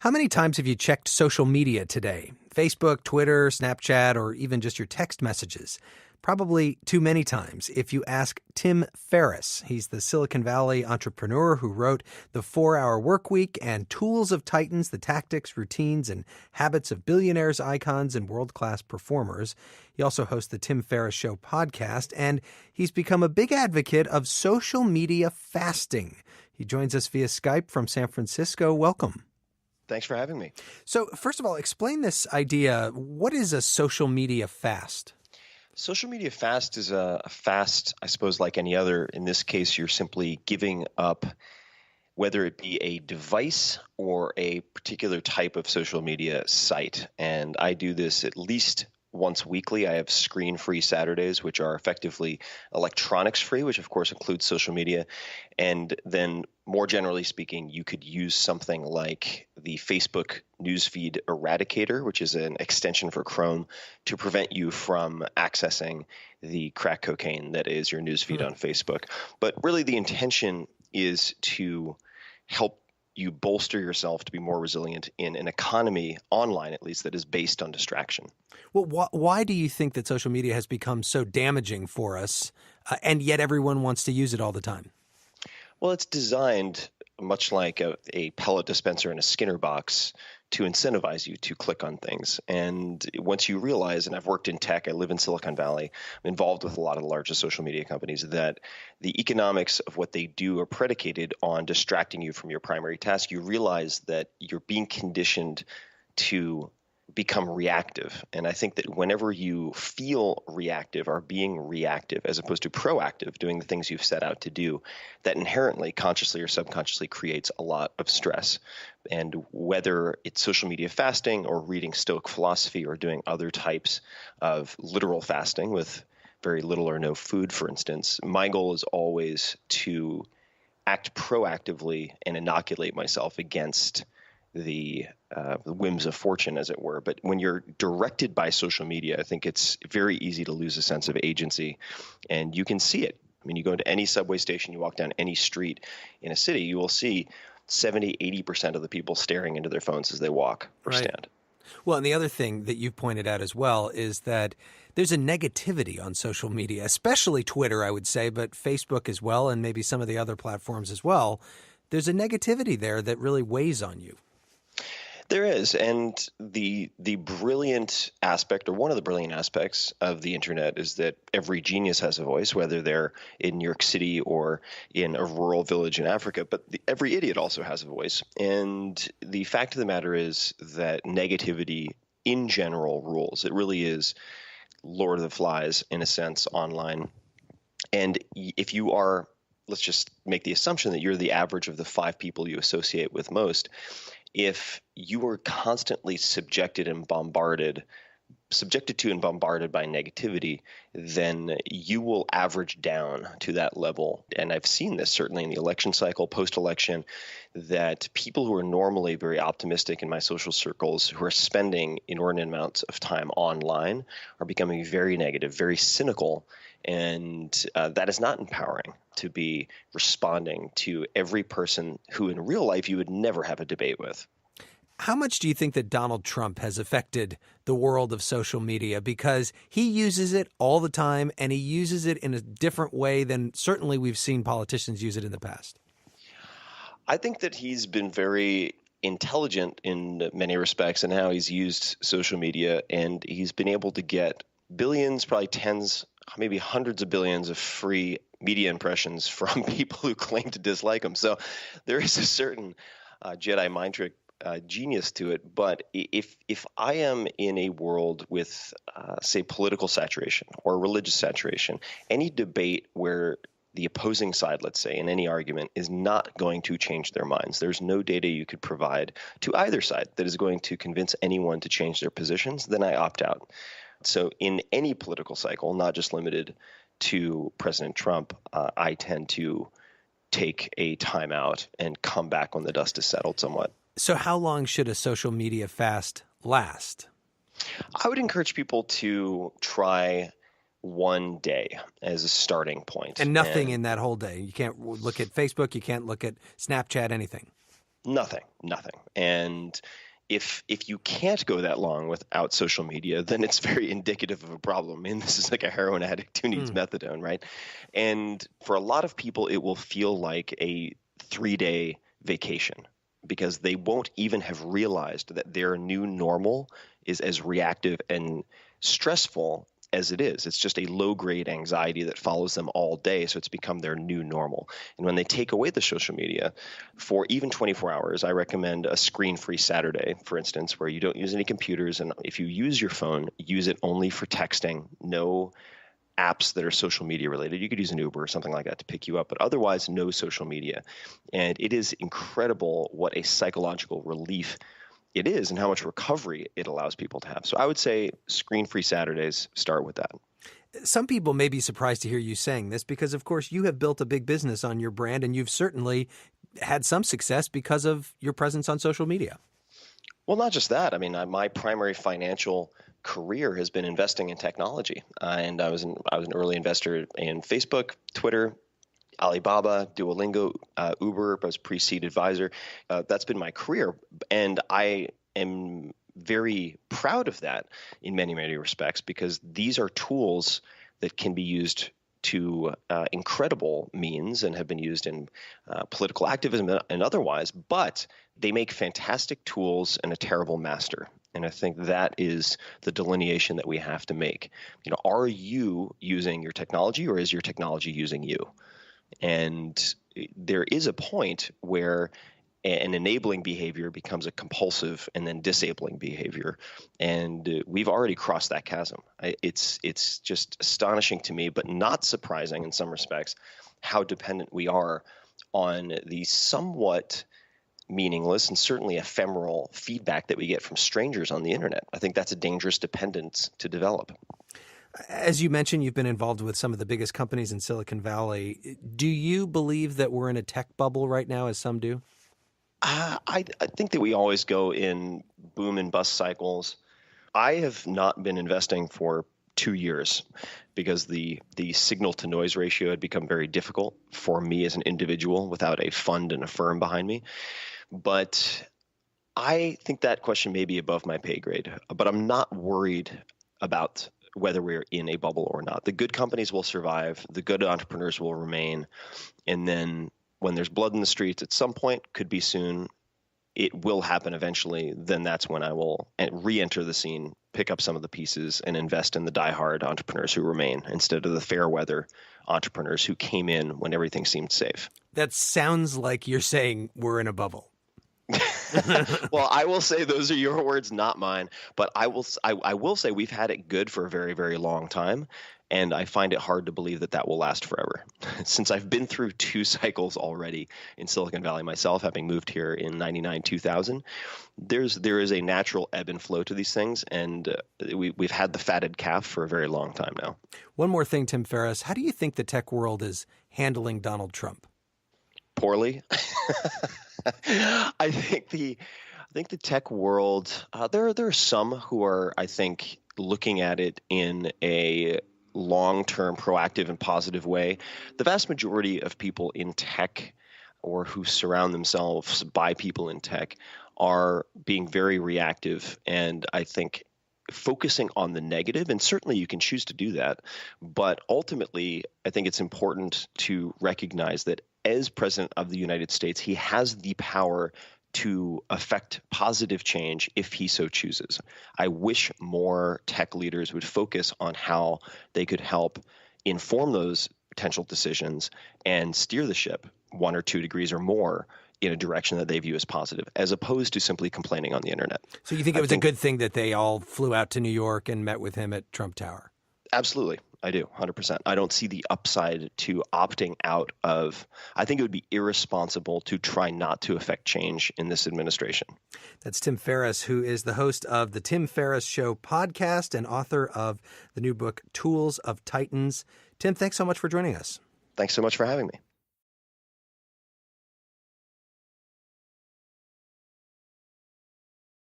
How many times have you checked social media today? Facebook, Twitter, Snapchat, or even just your text messages? Probably too many times if you ask Tim Ferriss. He's the Silicon Valley entrepreneur who wrote The 4-Hour Workweek and Tools of Titans, the tactics, routines, and habits of billionaires, icons, and world-class performers. He also hosts the Tim Ferriss Show podcast, and he's become a big advocate of social media fasting. He joins us via Skype from San Francisco. Welcome. Thanks for having me. So, first of all, explain this idea. What is a social media fast? Social media fast is a fast, I suppose, like any other. In this case, you're simply giving up, whether it be a device or a particular type of social media site. And I do this at least once weekly. I have screen-free Saturdays, which are effectively electronics-free, which of course includes social media. And then more generally speaking, you could use something like the Facebook newsfeed eradicator, which is an extension for Chrome, to prevent you from accessing the crack cocaine that is your newsfeed on Facebook. But really the intention is to help you bolster yourself to be more resilient in an economy, online at least, that is based on distraction. Well, why do you think that social media has become so damaging for us, and yet everyone wants to use it all the time? Well, it's designed much like a pellet dispenser in a Skinner box to incentivize you to click on things. And once you realize, and I've worked in tech, I live in Silicon Valley, I'm involved with a lot of the largest social media companies, that the economics of what they do are predicated on distracting you from your primary task. You realize that you're being conditioned to become reactive. And I think that whenever you feel reactive or being reactive as opposed to proactive, doing the things you've set out to do, that inherently, consciously or subconsciously, creates a lot of stress. And whether it's social media fasting or reading Stoic philosophy or doing other types of literal fasting with very little or no food, for instance, my goal is always to act proactively and inoculate myself against the whims of fortune, as it were. But when you're directed by social media, I think it's very easy to lose a sense of agency, and you can see it. I mean, you go into any subway station, you walk down any street in a city, you will see 70, 80% of the people staring into their phones as they walk or stand. Well, and the other thing that you've pointed out as well is that there's a negativity on social media, especially Twitter, I would say, but Facebook as well, and maybe some of the other platforms as well. There's a negativity there that really weighs on you. There is, and the brilliant aspect, or one of the brilliant aspects of the internet, is that every genius has a voice, whether they're in New York City or in a rural village in Africa, but every idiot also has a voice. And the fact of the matter is that negativity in general rules. It really is Lord of the Flies, in a sense, online. And if you are, let's just make the assumption that you're the average of the 5 people you associate with most, if you are constantly subjected to and bombarded by negativity, then you will average down to that level. And I've seen this certainly in the election cycle, post-election, that people who are normally very optimistic in my social circles, who are spending inordinate amounts of time online, are becoming very negative, very cynical. And that is not empowering, to be responding to every person who in real life you would never have a debate with. How much do you think that Donald Trump has affected the world of social media? Because he uses it all the time, and he uses it in a different way than certainly we've seen politicians use it in the past. I think that he's been very intelligent in many respects in how he's used social media, and he's been able to get billions, probably tens, maybe hundreds of billions of free media impressions from people who claim to dislike him. So there is a certain Jedi mind trick genius to it. But if I am in a world with, say, political saturation or religious saturation, any debate where the opposing side, let's say, in any argument is not going to change their minds, there's no data you could provide to either side that is going to convince anyone to change their positions, then I opt out. So in any political cycle, not just limited to President Trump, I tend to take a time out and come back when the dust is settled somewhat. So how long should a social media fast last? I would encourage people to try one day as a starting point. And nothing in that whole day. You can't look at Facebook, you can't look at Snapchat, anything. Nothing. And if you can't go that long without social media, then it's very indicative of a problem. And this is like a heroin addict who needs methadone, right? And for a lot of people, it will feel like a 3-day vacation because they won't even have realized that their new normal is as reactive and stressful as it is. It's just a low-grade anxiety that follows them all day, so it's become their new normal. And when they take away the social media for even 24 hours, I recommend a screen-free Saturday, for instance, where you don't use any computers, and if you use your phone, use it only for texting, no apps that are social media related. You could use an Uber or something like that to pick you up, but otherwise no social media. And it is incredible what a psychological relief it is and how much recovery it allows people to have. So I would say screen-free Saturdays, start with that. Some people may be surprised to hear you saying this because, of course, you have built a big business on your brand and you've certainly had some success because of your presence on social media. Well, not just that. I mean, my primary financial career has been investing in technology, and I was an early investor in Facebook, Twitter, Alibaba, Duolingo, Uber. I was pre-seed advisor. That's been my career, and I am very proud of that in many, many respects because these are tools that can be used to incredible means and have been used in political activism and otherwise, but they make fantastic tools and a terrible master. And I think that is the delineation that we have to make. You know, are you using your technology or is your technology using you? And there is a point where an enabling behavior becomes a compulsive and then disabling behavior. And we've already crossed that chasm. It's just astonishing to me, but not surprising in some respects, how dependent we are on the somewhat meaningless and certainly ephemeral feedback that we get from strangers on the internet. I think that's a dangerous dependence to develop. As you mentioned, you've been involved with some of the biggest companies in Silicon Valley. Do you believe that we're in a tech bubble right now, as some do? I think that we always go in boom and bust cycles. I have not been investing for 2 years because the signal to noise ratio had become very difficult for me as an individual without a fund and a firm behind me. But I think that question may be above my pay grade, but I'm not worried about whether we're in a bubble or not. The good companies will survive, the good entrepreneurs will remain, and then when there's blood in the streets at some point, could be soon, it will happen eventually, then that's when I will re-enter the scene, pick up some of the pieces, and invest in the diehard entrepreneurs who remain instead of the fair weather entrepreneurs who came in when everything seemed safe. That sounds like you're saying we're in a bubble. Well, I will say those are your words, not mine. But I will say we've had it good for a very, very long time. And I find it hard to believe that will last forever. Since I've been through 2 cycles already in Silicon Valley myself, having moved here in 99, 2000, there is a natural ebb and flow to these things. And we've had the fatted calf for a very long time now. One more thing, Tim Ferriss. How do you think the tech world is handling Donald Trump? Poorly. I think the tech world, there are some who are, I think, looking at it in a long-term, proactive, and positive way. The vast majority of people in tech or who surround themselves by people in tech are being very reactive and I think focusing on the negative, and certainly you can choose to do that. But ultimately, I think it's important to recognize that as president of the United States, he has the power to affect positive change if he so chooses. I wish more tech leaders would focus on how they could help inform those potential decisions and steer the ship 1 or 2 degrees or more in a direction that they view as positive, as opposed to simply complaining on the internet. So you think it was a good thing that they all flew out to New York and met with him at Trump Tower? Absolutely. I do, 100%. I don't see the upside to opting out of. I think it would be irresponsible to try not to affect change in this administration. That's Tim Ferriss, who is the host of the Tim Ferriss Show podcast and author of the new book, Tools of Titans. Tim, thanks so much for joining us. Thanks so much for having me.